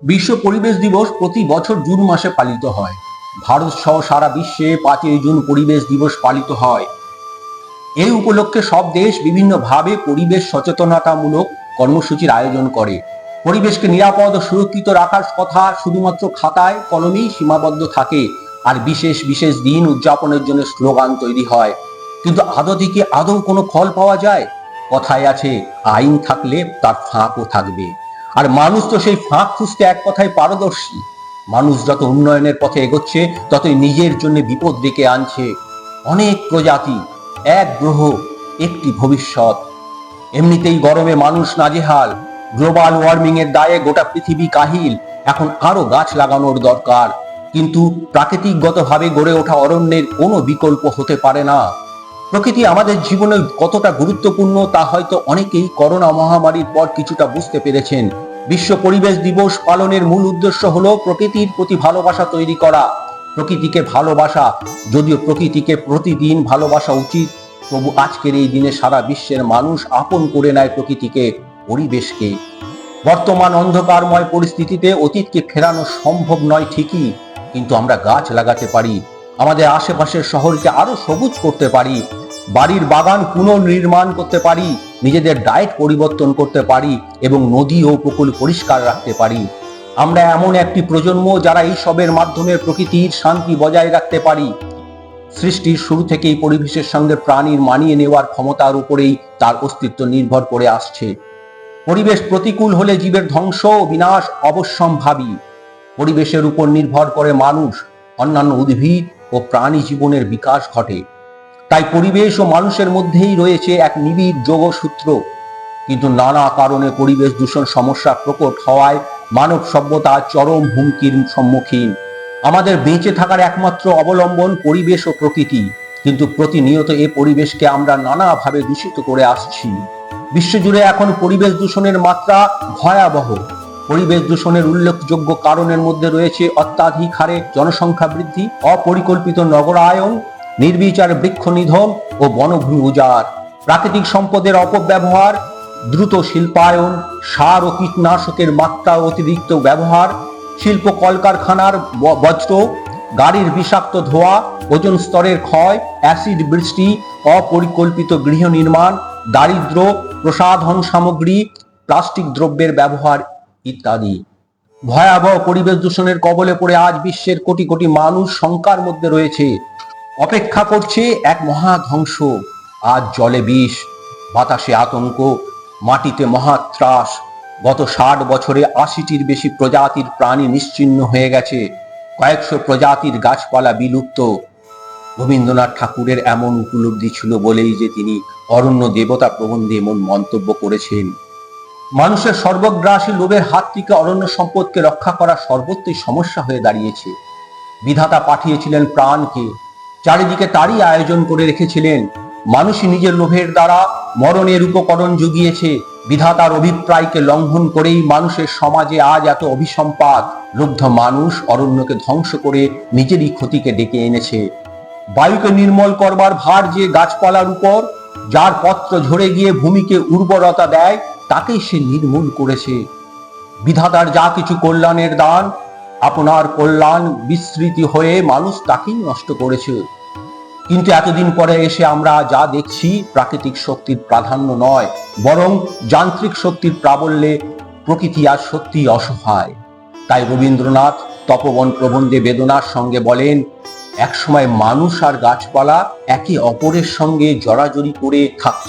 বিশ্ব পরিবেশ দিবস প্রতি বছর জুন মাসে পালিত হয়। ভারত সহ সারা বিশ্বে 5ই জুন পরিবেশ দিবস পালিত হয়। এই উপলক্ষে সব দেশ বিভিন্নভাবে পরিবেশ সচেতনতামূলক কর্মসূচির আয়োজন করে। পরিবেশকে নিরাপদ ও সুরক্ষিত রাখার কথা শুধুমাত্র খাতায় কলমেই সীমাবদ্ধ থাকে, আর বিশেষ বিশেষ দিন উদযাপনের জন্য স্লোগান তৈরি হয়। কিন্তু আদতে কি আদৌ কোনো ফল পাওয়া যায়? কথায় আছে, আইন থাকলে তার ফাঁকও থাকবে। আর মানুষ তো সেই ফাঁক খুঁজতে এক কথায় পারদর্শী। মানুষ যত উন্নয়নের পথে এগোচ্ছে, ততই নিজের জন্য বিপদ ডেকে আনছে। অনেক প্রজাতি, এক গ্রহ, একটি ভবিষ্যৎ। এমনিতেই গরমে মানুষ নাজেহাল, গ্লোবাল ওয়ার্মিং এর দায়ে গোটা পৃথিবী কাহিল। এখন আরো গাছ লাগানোর দরকার। কিন্তু প্রাকৃতিকগতভাবে গড়ে ওঠা অরণ্যের কোনো বিকল্প হতে পারে না। প্রকৃতি আমাদের জীবনে কতটা গুরুত্বপূর্ণ তা হয়তো অনেকেই করোনা মহামারীর পর কিছুটা বুঝতে পেরেছেন। বিশ্ব পরিবেশ দিবস পালনের মূল উদ্দেশ্য হলো প্রকৃতির প্রতি ভালোবাসা তৈরি করা। প্রকৃতিকে ভালোবাসা, যদিও প্রকৃতিকে প্রতিদিন ভালোবাসা উচিত, তবু আজকের এই দিনে সারা বিশ্বের মানুষ আপন করে নেয় প্রকৃতিকে, পরিবেশকে। বর্তমান অন্ধকারময় পরিস্থিতিতে অতীতকে ফেরানো সম্ভব নয় ঠিকই, কিন্তু আমরা গাছ লাগাতে পারি, আমাদের আশেপাশের শহরকে আরো সবুজ করতে পারি, বাড়ির বাগান পুনর্নির্মাণ করতে পারি, নিজেদের ডায়েট পরিবর্তন করতে পারি এবং নদী ও পুকুর পরিষ্কার রাখতে পারি। আমরা এমন একটি প্রজন্ম যারা এই সবের মাধ্যমে প্রকৃতির শান্তি বজায় রাখতে পারি। সৃষ্টির শুরু থেকেই পরিবেশের সঙ্গে প্রাণীর মানিয়ে নেওয়ার ক্ষমতার উপরেই তার অস্তিত্ব নির্ভর করে আসছে। পরিবেশ প্রতিকূল হলে জীবের ধ্বংস ও বিনাশ অবশ্যম্ভাবী। পরিবেশের উপর নির্ভর করে মানুষ, অন্যান্য উদ্ভিদ ও প্রাণী জীবনের বিকাশ ঘটে। তাই পরিবেশ ও মানুষের মধ্যেই রয়েছে এক নিবিড় যোগসূত্র। কিন্তু নানা কারণে পরিবেশ দূষণ সমস্যা প্রকট হওয়ায় মানব সভ্যতা চরম হুমকির সম্মুখীন। আমাদের বেঁচে থাকার একমাত্র অবলম্বন পরিবেশ ও প্রকৃতি, কিন্তু প্রতিনিয়ত এ পরিবেশকে আমরা নানাভাবে দূষিত করে আসছি। বিশ্বজুড়ে এখন পরিবেশ দূষণের মাত্রা ভয়াবহ। পরিবেশ দূষণের উল্লেখযোগ্য কারণের মধ্যে রয়েছে অত্যাধিক হারে জনসংখ্যা বৃদ্ধি, অপরিকল্পিত নগরায়ন, নির্বিচার বৃক্ষ নিধন ও বনভূমি উজাড়, প্রাকৃতিক সম্পদের অপব্যবহার, দ্রুত শিল্পায়ন, সার ও কীটনাশকের মাত্রা অতিরিক্ত ব্যবহার, শিল্প কলকারখানার বজ্র, গাড়ির বিষাক্ত ধোঁয়া, ওজোন স্তরের ক্ষয়, অ্যাসিড বৃষ্টি, অপরিকল্পিত গৃহ নির্মাণ, দারিদ্র্য, প্রসাধন সামগ্রী, প্লাস্টিক দ্রব্যের ব্যবহার ইত্যাদি। ভয়াবহ পরিবেশ দূষণের কবলে পড়ে আজ বিশ্বের কোটি কোটি মানুষ শঙ্কার মধ্যে রয়েছে, অপেক্ষা করছে এক মহা ধ্বংস। আজ জলে বিষ, বাতাসে আতঙ্ক, মাটিতে মহাত্রাস। গত 60 বছরে 80টির বেশি প্রজাতির প্রাণী নিশ্চিহ্ন হয়ে গেছে, কয়েকশো প্রজাতির গাছপালা বিলুপ্ত। রবীন্দ্রনাথ ঠাকুরের এমন উপলব্ধি ছিল বলেই যে তিনি অরণ্য দেবতা প্রবন্ধে এমন মন্তব্য করেছেন। মানুষের সর্বগ্রাসী লোভের হাত থেকে অরণ্য সম্পদকে রক্ষা করা সর্বত্রই সমস্যা হয়ে দাঁড়িয়েছে। বিধাতা পাঠিয়েছিলেন প্রাণকে, চারিদিকে তারই আয়োজন করে রেখেছিলেন। মানুষই নিজের লোভের দ্বারা মরণের উপকরণ জুগিয়েছে। বিধাতার অভিপ্রায়কে লঙ্ঘন করেই মানুষের সমাজে আজ এত অভিসম্পাত। লুব্ধ মানুষ অরণ্যকে ধ্বংস করে নিজেরই ক্ষতিকে ডেকে এনেছে। বায়ুকে নির্মল করবার ভার যে গাছপালার উপর, যার পত্র ঝরে গিয়ে ভূমিকে উর্বরতা দেয়, তাকেই সে নির্মূল করেছে। বিধাতার যা কিছু কল্যাণের দান, আপনার কল্যাণ বিস্মৃতি হয়ে মানুষ তাকেই নষ্ট করেছে। কিন্তু এতদিন পরে এসে আমরা যা দেখছি, প্রাকৃতিক শক্তির প্রাধান্য নয়, বরং যান্ত্রিক শক্তির প্রাবল্যে প্রকৃতি আজ সত্যিই অসহায়। তাই রবীন্দ্রনাথ তপবন প্রবন্ধে বেদনার সঙ্গে বলেন, একসময় মানুষ আর গাছপালা একে অপরের সঙ্গে জড়াজড়ি করে থাকত,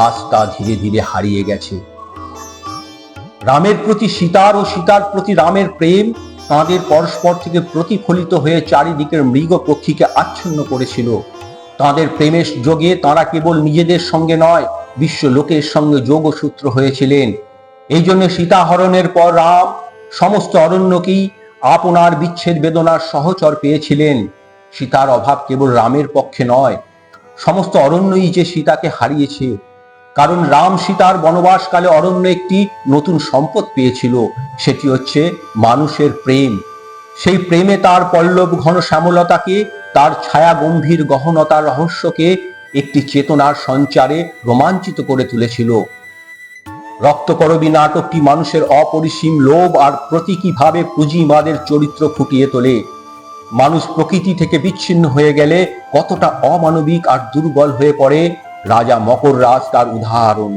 আজ তা ধীরে ধীরে হারিয়ে গেছে। রামের প্রতি সীতার ও সীতার প্রতি রামের প্রেম তাঁদের পরস্পর থেকে প্রতিফলিত হয়ে চারিদিকের মৃগ পক্ষীকে আচ্ছন্ন করেছিল। তাঁদের প্রেমের যোগে তাঁরা কেবল নিজেদের সঙ্গে নয়, বিশ্ব লোকের সঙ্গে যোগসূত্র হয়েছিলেন। এই জন্য সীতাহরণের পর রাম সমস্ত অরণ্যকেই আপনার বিচ্ছেদ বেদনার সহচর পেয়েছিলেন। সীতার অভাব কেবল রামের পক্ষে নয়, সমস্ত অরণ্যই যে সীতাকে হারিয়েছে। কারণ রাম সীতার বনবাসকালে অরণ্য একটি নতুন সম্পদ পেয়েছিল, সেটি হচ্ছে মানুষের প্রেম। সেই প্রেমে তার পল্লব ঘন শ্যামলতাকে, তার ছায়া গম্ভীর গহনতার রহস্যকে একটি চেতনার সঞ্চারে রোমাঞ্চিত করে তুলেছিল। রক্তকরবী নাটকটি মানুষের অপরিসীম লোভ আর প্রতীকীভাবে পুঁজিবাদের চরিত্র ফুটিয়ে তোলে। মানুষ প্রকৃতি থেকে বিচ্ছিন্ন হয়ে গেলে কতটা অমানবিক আর দুর্বল হয়ে পড়ে, রাজা মকররাজ তার উদাহরণ।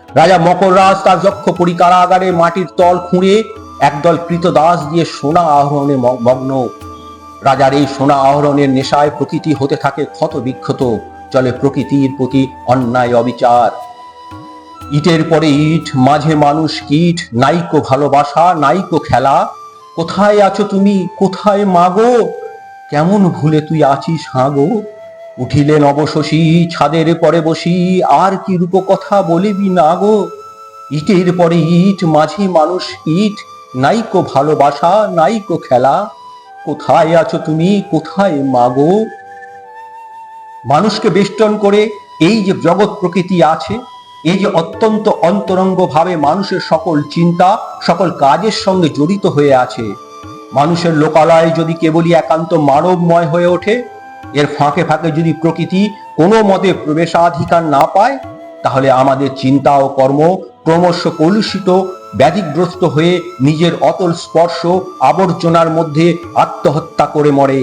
রাজা মকররাজ তার যক্ষপুরী কারাগারে মাটির তল খুঁড়ে একদল কৃতদাস দিয়ে সোনা আহরণে মগ্ন। রাজার এই সোনা আহরণের নেশায় প্রকৃতি হতে থাকে ক্ষত বিক্ষত, চলে প্রকৃতির প্রতি অন্যায় অবিচার। ইটের পরে ইট, মাঝে মানুষ কীট, নাইকো ভালোবাসা, নাইকো খেলা। কোথায় আছো তুমি, কোথায় মাগো, কেমন ভুলে তুই আছিস হাগো। উঠিলে নবশশী, ছাদের পরে বসি, আর কি রূপকথা বলিবি না গো। ইটের পরে ইট, মাঝে মানুষ কীট, নাইকো ভালোবাসা, নাইকো খেলা। কোথায় আছো তুমি, কোথায় মাগো। মানুষকে বেষ্টন করে এই যে জগৎ প্রকৃতি আছে, এই যে অত্যন্ত অন্তরঙ্গ ভাবে মানুষের সকল চিন্তা, সকল কাজের সঙ্গে জড়িত হয়ে আছে, মানুষের লোকালয় যদি কেবলই একান্ত মানবময় হয়ে ওঠে, এর ফাঁকে ফাঁকে যদি প্রকৃতি কোনো মতে প্রবেশাধিকার না পায়, তাহলে আমাদের চিন্তা ও কর্ম ক্রমশ কলুষিত, ব্যাধিগ্রস্ত হয়ে নিজের অতল স্পর্শ আবর্জনার মধ্যে আত্মহত্যা করে মরে।